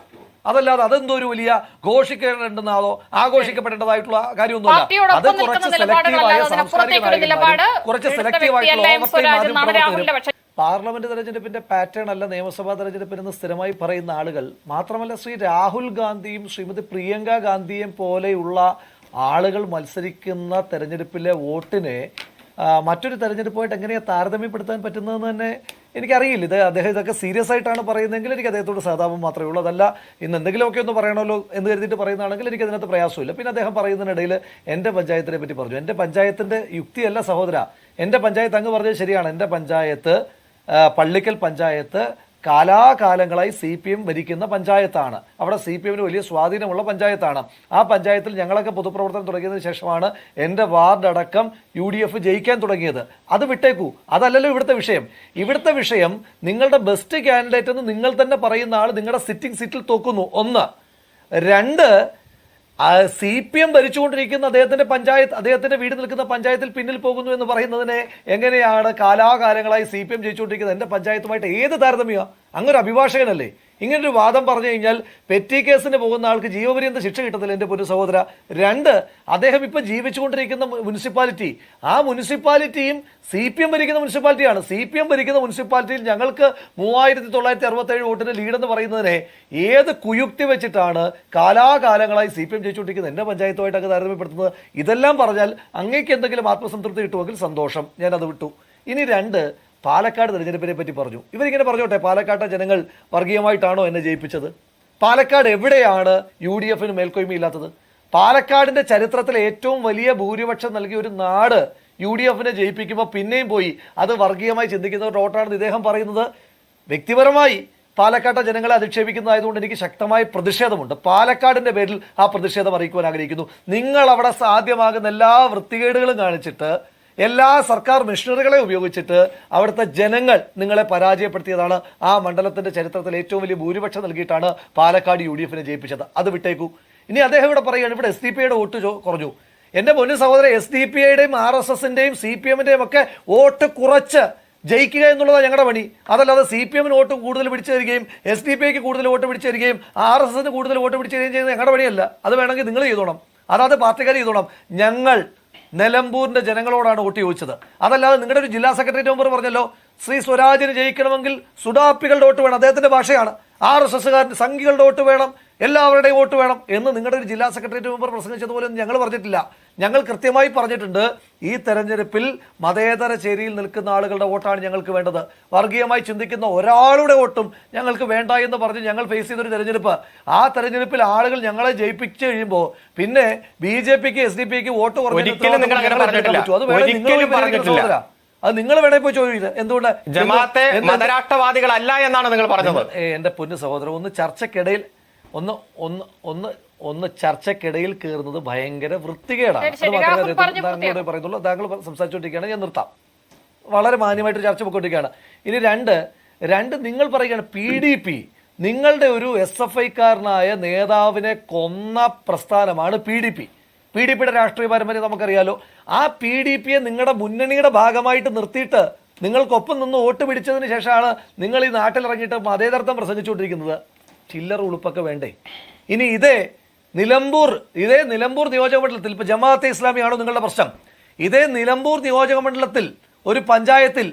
അതല്ലാതെ അതെന്തോ ഒരു വലിയ ഘോഷിക്കേണ്ടതെന്നോ ആഘോഷിക്കപ്പെടേണ്ടതായിട്ടുള്ള കാര്യമൊന്നുമില്ല. അത് കുറച്ച് സെലക്റ്റീവായ സാംസ്കാരിക നായകന്മാരും കുറച്ച് സെലക്റ്റീവായിട്ടുള്ള പാർലമെന്റ് തെരഞ്ഞെടുപ്പിന്റെ പാറ്റേൺ അല്ല നിയമസഭാ തെരഞ്ഞെടുപ്പിനെന്ന് സ്ഥിരമായി പറയുന്ന ആളുകൾ മാത്രമല്ല, ശ്രീ രാഹുൽ ഗാന്ധിയും ശ്രീമതി പ്രിയങ്ക ഗാന്ധിയും പോലെയുള്ള ആളുകൾ മത്സരിക്കുന്ന തെരഞ്ഞെടുപ്പിലെ വോട്ടിനെ മറ്റൊരു തെരഞ്ഞെടുപ്പുമായിട്ട് എങ്ങനെയാണ് താരതമ്യപ്പെടുത്താൻ പറ്റുന്നതെന്ന് തന്നെ എനിക്കറിയില്ല. അദ്ദേഹം ഇതൊക്കെ സീരിയസ് ആയിട്ടാണ് പറയുന്നതെങ്കിൽ എനിക്ക് അദ്ദേഹത്തോട് സഹതാപം മാത്രമേ ഉള്ളൂ. അതല്ല ഇന്ന് എന്തെങ്കിലുമൊക്കെ ഒന്ന് പറയണമല്ലോ എന്ന് കരുതിയിട്ട് പറയുന്നതാണെങ്കിൽ എനിക്ക് അതിനകത്ത് പ്രയാസമില്ല. പിന്നെ അദ്ദേഹം പറയുന്നതിനിടയിൽ എൻ്റെ പഞ്ചായത്തിനെ പറ്റി പറഞ്ഞു. എൻ്റെ പഞ്ചായത്തിൻ്റെ യുക്തിയല്ല സഹോദര. എൻ്റെ പഞ്ചായത്ത് അങ്ങ് പറഞ്ഞത് ശരിയാണ്. എൻ്റെ പഞ്ചായത്ത് പള്ളിക്കൽ പഞ്ചായത്ത് കാലാകാലങ്ങളായി CPM ഭരിക്കുന്ന പഞ്ചായത്താണ്. അവിടെ CPM-ന് വലിയ സ്വാധീനമുള്ള പഞ്ചായത്താണ്. ആ പഞ്ചായത്തിൽ ഞങ്ങളൊക്കെ പൊതുപ്രവർത്തനം തുടങ്ങിയതിന് ശേഷമാണ് എൻ്റെ വാർഡ് അടക്കം UDF ജയിക്കാൻ തുടങ്ങിയത്. അത് വിട്ടേക്കൂ, അതല്ലല്ലോ ഇവിടുത്തെ വിഷയം. ഇവിടുത്തെ വിഷയം നിങ്ങളുടെ ബെസ്റ്റ് കാൻഡിഡേറ്റ് എന്ന് നിങ്ങൾ തന്നെ പറയുന്ന ആൾ നിങ്ങളുടെ സിറ്റിംഗ് സീറ്റിൽ തോക്കുന്നു. 1. 2, CPM ഭരിച്ചുകൊണ്ടിരിക്കുന്ന അദ്ദേഹത്തിന്റെ വീട് നിൽക്കുന്ന പഞ്ചായത്തിൽ പിന്നിൽ പോകുന്നു എന്ന് പറയുന്നതിനെ എങ്ങനെയാണ് കാലാകാലങ്ങളായി CPM ജയിച്ചുകൊണ്ടിരിക്കുന്നത് എൻ്റെ പഞ്ചായത്തുമായിട്ട് ഏത് താരതമ്യമാണ്? അങ്ങൊരു അഭിഭാഷകനല്ലേ? ഇങ്ങനൊരു വാദം പറഞ്ഞു കഴിഞ്ഞാൽ പെറ്റി കേസിന് പോകുന്ന ആൾക്ക് ജീവപര്യന്ത ശിക്ഷ കിട്ടത്തില്ല എൻ്റെ പൊന്നു സഹോദര. 2, അദ്ദേഹം ഇപ്പം ജീവിച്ചുകൊണ്ടിരിക്കുന്ന മുനിസിപ്പാലിറ്റി, ആ മുനിസിപ്പാലിറ്റിയും CPM ഭരിക്കുന്ന മുനിസിപ്പാലിറ്റിയാണ്. CPM ഭരിക്കുന്ന മുനിസിപ്പാലിറ്റിയിൽ ഞങ്ങൾക്ക് 3967 വോട്ടിന് ലീഡെന്ന് പറയുന്നതിനെ ഏത് കുയുക്തി വെച്ചിട്ടാണ് കാലാകാലങ്ങളായി CPM ജയിച്ചുകൊണ്ടിരിക്കുന്നത് എൻ്റെ പഞ്ചായത്തുമായിട്ടൊക്കെ താരതമ്യപ്പെടുത്തുന്നത്? ഇതെല്ലാം പറഞ്ഞാൽ അങ്ങേക്ക് എന്തെങ്കിലും ആത്മസംതൃപ്തി കിട്ടുമെങ്കിൽ സന്തോഷം, ഞാനത് വിട്ടു. ഇനി 2, പാലക്കാട് തെരഞ്ഞെടുപ്പിനെ പറ്റി പറഞ്ഞു. ഇവരിങ്ങനെ പറഞ്ഞോട്ടെ, പാലക്കാട്ടെ ജനങ്ങൾ വർഗീയമായിട്ടാണോ എന്നെ ജയിപ്പിച്ചത്? പാലക്കാട് എവിടെയാണ് UDF-ന് മേൽക്കോയ്മയില്ലാത്തത്? പാലക്കാടിന്റെ ചരിത്രത്തിലെ ഏറ്റവും വലിയ ഭൂരിപക്ഷം നൽകിയ ഒരു നാട് UDF-നെ ജയിപ്പിക്കുമ്പോൾ പിന്നെയും പോയി അത് വർഗീയമായി ചിന്തിക്കുന്നവരുടെ വോട്ടാണെന്ന് ഇദ്ദേഹം പറയുന്നത്. വ്യക്തിപരമായി പാലക്കാട്ടെ ജനങ്ങളെ അധിക്ഷേപിക്കുന്നതായതുകൊണ്ട് എനിക്ക് ശക്തമായ പ്രതിഷേധമുണ്ട്. പാലക്കാടിന്റെ പേരിൽ ആ പ്രതിഷേധം അറിയിക്കുവാൻ ആഗ്രഹിക്കുന്നു. നിങ്ങൾ അവിടെ സാധ്യമാകുന്ന എല്ലാ വൃത്തികേടുകളും കാണിച്ചിട്ട്, എല്ലാ സർക്കാർ മിഷനറികളെ ഉപയോഗിച്ചിട്ട് അവിടുത്തെ ജനങ്ങൾ നിങ്ങളെ പരാജയപ്പെടുത്തിയതാണ്. ആ മണ്ഡലത്തിന്റെ ചരിത്രത്തിൽ ഏറ്റവും വലിയ ഭൂരിപക്ഷം നൽകിയിട്ടാണ് പാലക്കാട് UDF-നെ ജയിപ്പിച്ചത്. അത് വിട്ടേക്കൂ. ഇനി അദ്ദേഹം ഇവിടെ പറയുകയാണ് ഇവിടെ SDP-യുടെ വോട്ട് കുറഞ്ഞു. എൻ്റെ പൊന്നു സഹോദരൻ, SDP-യുടെയും RSS-ന്റെയും CPM-ന്റെയും ഒക്കെ വോട്ട് കുറച്ച് ജയിക്കുക എന്നുള്ളതാണ് ഞങ്ങളുടെ പണി. അതല്ലാതെ CPM-ന് വോട്ട് കൂടുതൽ പിടിച്ചു തരികയും SDP-ക്ക് കൂടുതൽ വോട്ട് പിടിച്ചു തരികയും RSS-ന് കൂടുതൽ വോട്ട് പിടിച്ചു തരികയും ചെയ്യുന്നത് ഞങ്ങളുടെ പണിയല്ല. അത് വേണമെങ്കിൽ നിങ്ങൾ ചെയ്തോണം, അതായത് പാർട്ടിക്കാർ ചെയ്തോണം. ഞങ്ങൾ നിലമ്പൂരിന്റെ ജനങ്ങളോടാണ് വോട്ട് ചോദിച്ചത്. അതല്ലാതെ നിങ്ങളുടെ ഒരു ജില്ലാ സെക്രട്ടേറിയറ്റ് മെമ്പർ പറഞ്ഞല്ലോ ശ്രീ സ്വരാജിന് ജയിക്കണമെങ്കിൽ സുഡാപ്പികളുടെ വോട്ട് വേണം, അദ്ദേഹത്തിന്റെ ഭാഷയാണ്. RSS-കാരൻ സംഘികളുടെ വോട്ട് വേണം, എല്ലാവരുടെയും വോട്ട് വേണം എന്ന് നിങ്ങളുടെ ഒരു ജില്ലാ സെക്രട്ടേറിയറ്റ് മെമ്പർ പ്രസംഗിച്ചതുപോലെ ഒന്നും ഞങ്ങൾ പറഞ്ഞിട്ടില്ല. ഞങ്ങൾ കൃത്യമായി പറഞ്ഞിട്ടുണ്ട്, ഈ തെരഞ്ഞെടുപ്പിൽ മതേതര ചേരിയിൽ നിൽക്കുന്ന ആളുകളുടെ വോട്ടാണ് ഞങ്ങൾക്ക് വേണ്ടത്. വർഗീയമായി ചിന്തിക്കുന്ന ഒരാളുടെ വോട്ടും ഞങ്ങൾക്ക് വേണ്ട എന്ന് പറഞ്ഞ് ഞങ്ങൾ ഫേസ് ചെയ്തൊരു തെരഞ്ഞെടുപ്പ്. ആ തെരഞ്ഞെടുപ്പിൽ ആളുകൾ ഞങ്ങളെ ജയിപ്പിച്ചു കഴിയുമ്പോൾ പിന്നെ BJP-ക്ക് SDP-ക്ക് വോട്ട് കുറഞ്ഞു. അത് നിങ്ങൾ വേണേ പോയി ചോദിക്കില്ല. എന്തുകൊണ്ട് ജമാഅത്തെ മതരാഷ്ട്രവാദികളല്ല എന്നാണ് നിങ്ങൾ പറഞ്ഞത്? എന്റെ പൊന്നു സഹോദരൻ, ഒന്ന് ചർച്ചക്കിടയിൽ ഒന്ന് ചർച്ചക്കിടയിൽ കയറുന്നത് ഭയങ്കര വൃത്തികേടാണ്. അത് മാത്രമേ താങ്കളോട് പറയുന്നുള്ളൂ. താങ്കൾ സംസാരിച്ചുകൊണ്ടിരിക്കുകയാണ്, ഞാൻ നിർത്താം. വളരെ മാന്യമായിട്ട് ചർച്ച പോയിക്കൊണ്ടിരിക്കുകയാണ്. ഇനി 2 നിങ്ങൾ പറയുകയാണ് PDP നിങ്ങളുടെ ഒരു SFI-കാരനായ നേതാവിനെ കൊന്ന പ്രസ്ഥാനമാണ് PDP-യുടെ രാഷ്ട്രീയ പാരമ്പര്യം നമുക്കറിയാലോ. ആ PDP-യെ നിങ്ങളുടെ മുന്നണിയുടെ ഭാഗമായിട്ട് നിർത്തിയിട്ട് നിങ്ങൾക്കൊപ്പം നിന്ന് വോട്ട് പിടിച്ചതിന് ശേഷമാണ് നിങ്ങൾ ഈ നാട്ടിലിറങ്ങിയിട്ട് മതേതരത്വം പ്രസംഗിച്ചുകൊണ്ടിരിക്കുന്നത്. ചില്ലറ ഉളുപ്പൊക്കെ വേണ്ടേ? ഇനി ഇതേ നിലമ്പൂർ നിയോജക മണ്ഡലത്തിൽ ഇപ്പൊ ജമാഅത്തെ ഇസ്ലാമിയാണോ നിങ്ങളുടെ പ്രശ്നം? ഇതേ നിലമ്പൂർ നിയോജക മണ്ഡലത്തിൽ ഒരു പഞ്ചായത്തിൽ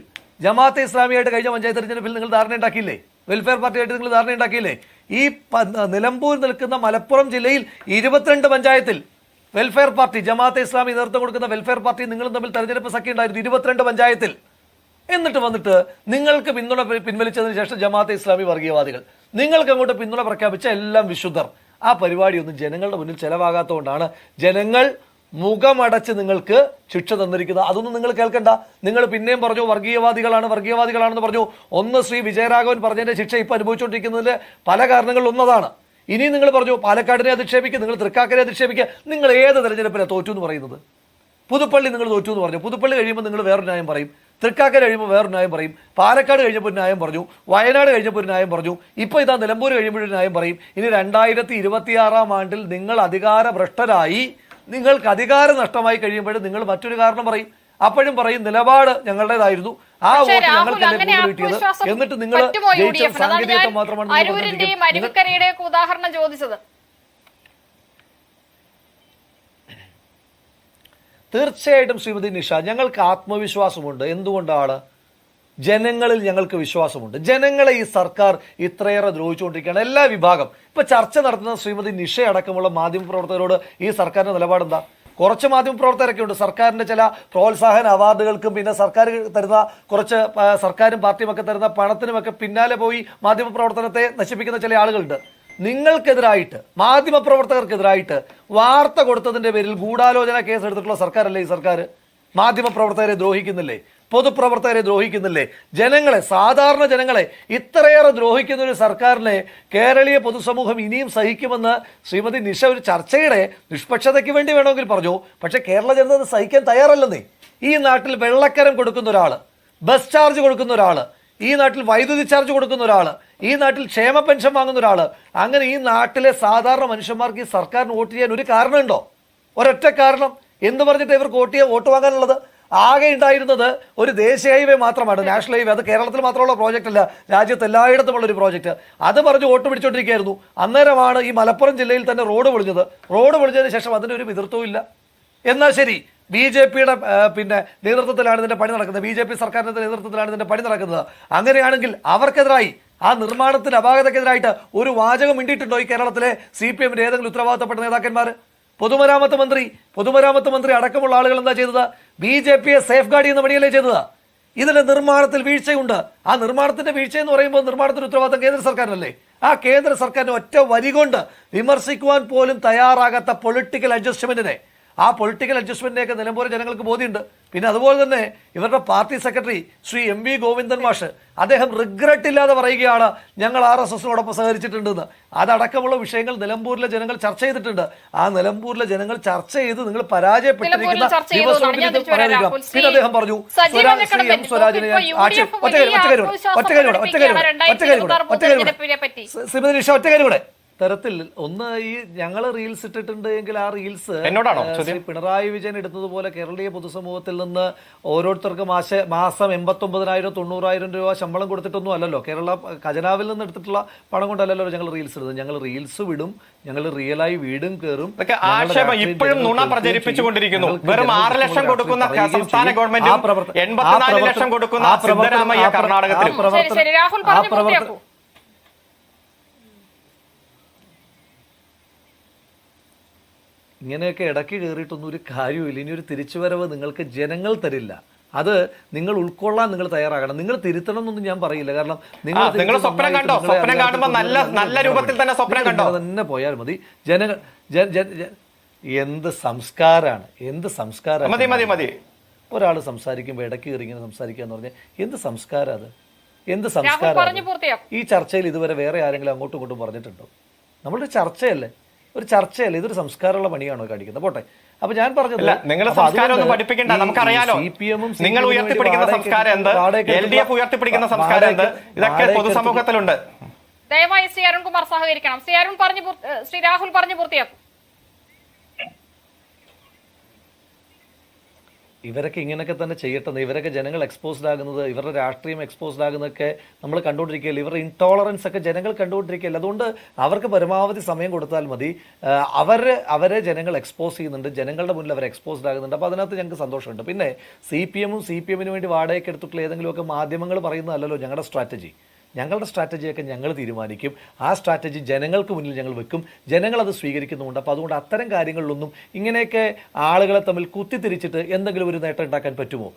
ജമാഅത്തെ ഇസ്ലാമിയായിട്ട് കഴിഞ്ഞ പഞ്ചായത്ത് തെരഞ്ഞെടുപ്പിൽ നിങ്ങൾ ധാരണ ഉണ്ടാക്കിയില്ലേ? വെൽഫെയർ പാർട്ടിയായിട്ട് നിങ്ങൾ ധാരണ ഉണ്ടാക്കിയില്ലേ? ഈ നിലമ്പൂർ നിൽക്കുന്ന മലപ്പുറം ജില്ലയിൽ 22 പഞ്ചായത്തിൽ വെൽഫെയർ പാർട്ടി, ജമാഅത്തെ ഇസ്ലാമി നേതൃത്വം കൊടുക്കുന്ന വെൽഫെയർ പാർട്ടി നിങ്ങളും തമ്മിൽ തെരഞ്ഞെടുപ്പ് സഖ്യം ഉണ്ടായിരുന്നു 22 പഞ്ചായത്തിൽ. എന്നിട്ട് വന്നിട്ട് നിങ്ങൾക്ക് പിന്തുണ പിൻവലിച്ചതിന് ശേഷം ജമാഅത്തെ ഇസ്ലാമി വർഗീയവാദികൾ, നിങ്ങൾക്ക് അങ്ങോട്ട് പിന്തുണ പ്രഖ്യാപിച്ച എല്ലാം വിശുദ്ധർ. ആ പരിപാടിയൊന്നും ജനങ്ങളുടെ മുന്നിൽ ചെലവാകാത്തതുകൊണ്ടാണ് ജനങ്ങൾ മുഖമടച്ച് നിങ്ങൾക്ക് ശിക്ഷ തന്നിരിക്കുന്നത്. അതൊന്നും നിങ്ങൾ കേൾക്കണ്ട. നിങ്ങൾ പിന്നെയും പറഞ്ഞു വർഗീയവാദികളാണെന്ന് പറഞ്ഞു. ഒന്ന് ശ്രീ വിജയരാഘവൻ പറഞ്ഞതിന്റെ ശിക്ഷ ഇപ്പൊ അനുഭവിച്ചുകൊണ്ടിരിക്കുന്നതിന്റെ പല കാരണങ്ങളിൽ ഒന്നതാണ്. ഇനി നിങ്ങൾ പറഞ്ഞു പാലക്കാടിനെ അധിക്ഷേപിക്കുക, നിങ്ങൾ തൃക്കാക്കരെ അധിക്ഷേപിക്കുക. നിങ്ങൾ ഏത് തെരഞ്ഞെടുപ്പിലാണ് തോറ്റു എന്ന് പറയുന്നത്? പുതുപ്പള്ളി നിങ്ങൾ തോറ്റു എന്ന് പറഞ്ഞു. പുതുപ്പള്ളി കഴിയുമ്പോൾ നിങ്ങൾ വേറൊരു ന്യായം പറയും, തൃക്കാക്കര കഴിയുമ്പോൾ വേറൊരു ന്യായം പറയും, പാലക്കാട് കഴിഞ്ഞപ്പോൾ ഒരു ന്യായം പറഞ്ഞു, വയനാട് കഴിഞ്ഞപ്പോൾ ഒരു ന്യായം പറഞ്ഞു, ഇപ്പോൾ ഇതാ നിലമ്പൂർ കഴിയുമ്പോഴൊരു ന്യായം പറയും. ഇനി 2026 ആണ്ടിൽ നിങ്ങൾ അധികാരഭ്രഷ്ടരായി, നിങ്ങൾക്ക് അധികാരം നഷ്ടമായി കഴിയുമ്പോഴും നിങ്ങൾ മറ്റൊരു കാരണം പറയും. അപ്പോഴും പറയും നിലപാട് ഞങ്ങളുടേതായിരുന്നു, ആ വോട്ട് ഞങ്ങൾക്ക് തന്നെ കിട്ടിയത്, എന്നിട്ട് നിങ്ങൾ സാങ്കേതികത്വം മാത്രമാണ്. ഉദാഹരണം ചോദിച്ചത് തീർച്ചയായിട്ടും ശ്രീമതി നിഷ, ഞങ്ങൾക്ക് ആത്മവിശ്വാസമുണ്ട്. എന്തുകൊണ്ടാണ്? ജനങ്ങളിൽ ഞങ്ങൾക്ക് വിശ്വാസമുണ്ട്. ജനങ്ങളെ ഈ സർക്കാർ ഇത്രയേറെ ദ്രോഹിച്ചുകൊണ്ടിരിക്കുകയാണ്. എല്ലാ വിഭാഗം ഇപ്പൊ ചർച്ച നടത്തുന്ന ശ്രീമതി നിഷ അടക്കമുള്ള മാധ്യമപ്രവർത്തകരോട് ഈ സർക്കാരിന്റെ നിലപാടെന്താ? കുറച്ച് മാധ്യമപ്രവർത്തകരൊക്കെ ഉണ്ട് സർക്കാരിന്റെ ചില പ്രോത്സാഹന അവാർഡുകൾക്കും പിന്നെ സർക്കാർ തരുന്ന കുറച്ച് സർക്കാരും പാർട്ടിയും ഒക്കെ തരുന്ന പണത്തിനുമൊക്കെ പിന്നാലെ പോയി മാധ്യമപ്രവർത്തനത്തെ നശിപ്പിക്കുന്ന ചില ആളുകളുണ്ട്. നിങ്ങൾക്കെതിരായിട്ട്, മാധ്യമപ്രവർത്തകർക്കെതിരായിട്ട് വാർത്ത കൊടുത്തതിന്റെ പേരിൽ ഗൂഢാലോചന കേസ് എടുത്തിട്ടുള്ള സർക്കാരല്ലേ ഈ സർക്കാർ? മാധ്യമപ്രവർത്തകരെ ദ്രോഹിക്കുന്നില്ലേ? പൊതുപ്രവർത്തകരെ ദ്രോഹിക്കുന്നില്ലേ? ജനങ്ങളെ, സാധാരണ ജനങ്ങളെ ഇത്രയേറെ ദ്രോഹിക്കുന്ന ഒരു സർക്കാരിനെ കേരളീയ പൊതുസമൂഹം ഇനിയും സഹിക്കുമെന്ന് ശ്രീമതി നിഷ ഒരു ചർച്ചയുടെ നിഷ്പക്ഷതയ്ക്ക് വേണ്ടി വേണമെങ്കിൽ പറഞ്ഞു. പക്ഷെ കേരള ജനത സഹിക്കാൻ തയ്യാറല്ലെന്നേ. ഈ നാട്ടിൽ വെള്ളക്കരം കൊടുക്കുന്ന ഒരാള്, ബസ് ചാർജ് കൊടുക്കുന്ന ഒരാള്, ഈ നാട്ടിൽ വൈദ്യുതി ചാർജ് കൊടുക്കുന്ന ഒരാള്, ഈ നാട്ടിൽ ക്ഷേമ പെൻഷൻ വാങ്ങുന്ന ഒരാള്, അങ്ങനെ ഈ നാട്ടിലെ സാധാരണ മനുഷ്യന്മാർക്ക് ഈ സർക്കാരിന് വോട്ട് ചെയ്യാൻ ഒരു കാരണമുണ്ടോ? ഒരൊറ്റ കാരണം. എന്ന് പറഞ്ഞിട്ട് ഇവർക്ക് വോട്ട് വാങ്ങാനുള്ളത്? ആകെ ഉണ്ടായിരുന്നത് ഒരു ദേശീയ ഹൈവേ മാത്രമാണ്, നാഷണൽ ഹൈവേ. അത് കേരളത്തിൽ മാത്രമുള്ള പ്രോജക്റ്റ് അല്ല, രാജ്യത്ത് എല്ലായിടത്തുമുള്ള ഒരു പ്രോജക്റ്റ്. അത് പറഞ്ഞ് വോട്ട് പിടിച്ചോണ്ടിരിക്കുകയായിരുന്നു. അന്നേരമാണ് ഈ മലപ്പുറം ജില്ലയിൽ തന്നെ റോഡ് പൊളിഞ്ഞത്. റോഡ് പൊളിഞ്ഞതിന് ശേഷം അതിനൊരു എതിർത്തവും ഇല്ല. എന്നാൽ ശരി, BJP-യുടെ പിന്നെ നേതൃത്വത്തിലാണ് ഇതിന്റെ പണി നടക്കുന്നത്, BJP സർക്കാരിന്റെ നേതൃത്വത്തിലാണ് ഇതിന്റെ പണി നടക്കുന്നത്. അങ്ങനെയാണെങ്കിൽ അവർക്കെതിരായി, ആ നിർമ്മാണത്തിന്റെ അപാകതക്കെതിരായിട്ട് ഒരു വാചകം മിണ്ടിയിട്ടുണ്ടോ ഈ കേരളത്തിലെ CPM-ന്റെ ഏതെങ്കിലും ഉത്തരവാദിത്തപ്പെട്ട നേതാക്കന്മാർ? പൊതുമരാമത്ത് മന്ത്രി അടക്കമുള്ള ആളുകൾ എന്താ ചെയ്തത്? BJP-യെ സേഫ് ഗാർഡ് ചെയ്യുന്ന പണിയല്ലേ ചെയ്തത്? ഇതിന്റെ നിർമ്മാണത്തിൽ വീഴ്ചയുണ്ട്. ആ നിർമ്മാണത്തിന്റെ വീഴ്ച എന്ന് പറയുമ്പോൾ നിർമ്മാണത്തിന്റെ ഉത്തരവാദിത്തം കേന്ദ്ര സർക്കാരിനല്ലേ? ആ കേന്ദ്ര സർക്കാരിന് ഒറ്റ വരി കൊണ്ട് വിമർശിക്കുവാൻ പോലും തയ്യാറാകാത്ത പൊളിറ്റിക്കൽ അഡ്ജസ്റ്റ്മെന്റിനെ, ആ പൊളിറ്റിക്കൽ അഡ്ജസ്റ്റ്മെന്റിനെയൊക്കെ നിലമ്പൂർ ജനങ്ങൾക്ക് ബോധ്യമുണ്ട്. പിന്നെ അതുപോലെ തന്നെ ഇവരുടെ party secretary Shri MV Govindan മാഷ്, അദ്ദേഹം റിഗ്രറ്റ് ഇല്ലാതെ പറയുകയാണ് ഞങ്ങൾ RSSനോടൊപ്പം സഹകരിച്ചിട്ടുണ്ടെന്ന്. അതടക്കമുള്ള വിഷയങ്ങൾ നിലമ്പൂരിലെ ജനങ്ങൾ ചർച്ച ചെയ്തിട്ടുണ്ട്. ആ നിലമ്പൂരിലെ ജനങ്ങൾ ചർച്ച ചെയ്ത് നിങ്ങൾ പരാജയപ്പെട്ടിരിക്കുന്ന ദിവസം പറയാതിരിക്കാം. പിന്നെ അദ്ദേഹം പറഞ്ഞു സ്വരാജിനെ ശ്രീമതി നിഷ ഒറ്റക്കാരി തരത്തിൽ ഒന്ന് ഈ ഞങ്ങൾ റീൽസ് ഇട്ടിട്ടുണ്ട് എങ്കിൽ ആ റീൽസ് പിണറായി വിജയൻ എടുത്തതുപോലെ കേരളീയ പൊതുസമൂഹത്തിൽ നിന്ന് ഓരോരുത്തർക്ക് മാസം 89,000 90,000 രൂപ ശമ്പളം കൊടുത്തിട്ടൊന്നും അല്ലല്ലോ, കേരള ഖജനാവിൽ നിന്ന് എടുത്തിട്ടുള്ള പണം കൊണ്ടല്ലല്ലോ ഞങ്ങൾ റീൽസ് ഇടുന്നത്. ഞങ്ങൾ റീൽസ് വിടും, ഞങ്ങൾ റിയലായി വീടും കയറും. ഇപ്പോഴും നുണ പ്രചരിപ്പിച്ചുകൊണ്ടിരിക്കുന്നു. വെറും 6 ലക്ഷം കൊടുക്കുന്ന സംസ്ഥാന ഗവൺമെന്റ് 84 ലക്ഷം കൊടുക്കുന്ന സിദ്ധരാമയ്യ കർണാടകത്തിലും. ഇങ്ങനെയൊക്കെ ഇടയ്ക്ക് കയറിയിട്ടൊന്നും ഒരു കാര്യമില്ല. ഇനി ഒരു തിരിച്ചുവരവ് നിങ്ങൾക്ക് ജനങ്ങൾ തരില്ല. അത് നിങ്ങൾ ഉൾക്കൊള്ളാൻ നിങ്ങൾ തയ്യാറാകണം. നിങ്ങൾ തിരുത്തണം എന്നൊന്നും ഞാൻ പറയില്ല. കാരണം നിങ്ങൾ സ്വപ്നം കണ്ടോ? സ്വപ്നം കാണുമ്പോൾ നല്ല രൂപത്തിൽ തന്നെ സ്വപ്നം കണ്ടോ തന്നെ പോയാൽ മതി. ജനങ്ങൾ എന്ത് സംസ്കാരാണ്, എന്ത് സംസ്കാരം. ഒരാൾ സംസാരിക്കുമ്പോൾ ഇടയ്ക്ക് കയറി ഇങ്ങനെ സംസാരിക്കുക എന്ന് പറഞ്ഞാൽ എന്ത് സംസ്കാരം അത്? എന്ത് സംസ്കാരം? ഈ ചർച്ചയിൽ ഇതുവരെ വേറെ ആരെങ്കിലും അങ്ങോട്ടും ഇങ്ങോട്ടും പറഞ്ഞിട്ടുണ്ടോ? നമ്മളുടെ ചർച്ചയല്ലേ, ഒരു ചർച്ചയല്ലേ, ഇതൊരു സംസ്കാരമുള്ള പണിയാണോ കാണിക്കുന്നത്? പോട്ടെ. അപ്പൊ ഞാൻ പറഞ്ഞത് നിങ്ങൾ സംസ്കാരം ഒന്നും പഠിപ്പിക്കേണ്ട, നമുക്കറിയാലോ. നിങ്ങൾ ഉയർത്തിപ്പിടിക്കുന്ന സംസ്കാരം എന്ത്, LDF ഉയർത്തിപ്പിടിക്കുന്ന സംസ്കാരം എന്ത്, ഇതൊക്കെ പൊതുസമൂഹത്തിലുണ്ട്. ദയവായി ശ്രീ അരുൺകുമാർ സഹകരിക്കണം. ശ്രീ രാഹുൽ പറഞ്ഞു പൂർത്തിയാക്കും. ഇവരൊക്കെ ഇങ്ങനെയൊക്കെ തന്നെ ചെയ്യട്ടെന്ന്. ഇവരൊക്കെ ജനങ്ങൾ എക്സ്പോസ്ഡ് ആകുന്നത്, ഇവരുടെ രാഷ്ട്രീയം എക്സ്പോസ്ഡ് ആകുന്നതൊക്കെ നമ്മൾ കണ്ടുകൊണ്ടിരിക്കുകയല്ല. ഇവരുടെ ഇൻടോളറൻസ് ഒക്കെ ജനങ്ങൾ കണ്ടുകൊണ്ടിരിക്കുകയല്ല. അതുകൊണ്ട് അവർക്ക് പരമാവധി സമയം കൊടുത്താൽ മതി. അവരെ ജനങ്ങൾ എക്സ്പോസ് ചെയ്യുന്നുണ്ട്, ജനങ്ങളുടെ മുന്നിൽ അവർ എക്സ്പോസ്ഡ് ആകുന്നുണ്ട്. അപ്പോൾ അതിനകത്ത് ഞങ്ങൾക്ക് സന്തോഷമുണ്ട്. പിന്നെ CPM-ന് വേണ്ടി വാടകയ്ക്ക് എടുത്തിട്ടുള്ള ഏതെങ്കിലുമൊക്കെ മാധ്യമങ്ങൾ പറയുന്നതല്ലല്ലോ ഞങ്ങളുടെ സ്ട്രാറ്റജി. ഞങ്ങളുടെ സ്ട്രാറ്റജിയൊക്കെ ഞങ്ങൾ തീരുമാനിക്കും. ആ സ്ട്രാറ്റജി ജനങ്ങൾക്ക് മുന്നിൽ ഞങ്ങൾ വെക്കും. ജനങ്ങൾ അത് സ്വീകരിക്കുന്നുമുണ്ട്. അപ്പോൾ അതുകൊണ്ട് അത്തരം കാര്യങ്ങളിലൊന്നും ഇങ്ങനെയൊക്കെ ആളുകളെ തമ്മിൽ കുത്തിത്തിരിച്ചിട്ട് എന്തെങ്കിലും ഒരു നേട്ടം ഉണ്ടാക്കാൻ പറ്റുമോ?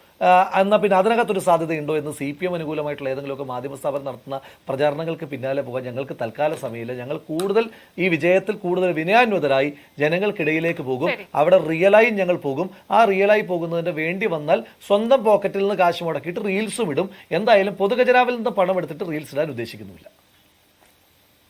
എന്നാൽ പിന്നെ അതിനകത്തൊരു സാധ്യതയുണ്ടോ എന്ന് CPM അനുകൂലമായിട്ടുള്ള ഏതെങ്കിലുമൊക്കെ മാധ്യമ സ്ഥാപനം നടത്തുന്ന പ്രചാരണങ്ങൾക്ക് പിന്നാലെ പോകാൻ ഞങ്ങൾക്ക് തൽക്കാല സമയമില്ല. ഞങ്ങൾ കൂടുതൽ ഈ വിജയത്തിൽ കൂടുതൽ വിനയാന്വതരായി ജനങ്ങൾക്കിടയിലേക്ക് പോകും. അവിടെ റിയലായി ഞങ്ങൾ പോകും. ആ റിയലായി പോകുന്നതിന് വേണ്ടി വന്നാൽ സ്വന്തം പോക്കറ്റിൽ നിന്ന് കാശ് മുടക്കിയിട്ട് റീൽസും ഇടും. എന്തായാലും പൊതുഖജനാവിൽ നിന്ന് പണം എടുത്തിട്ട് റീൽസ് ഇടാൻ ഉദ്ദേശിക്കുന്നില്ല.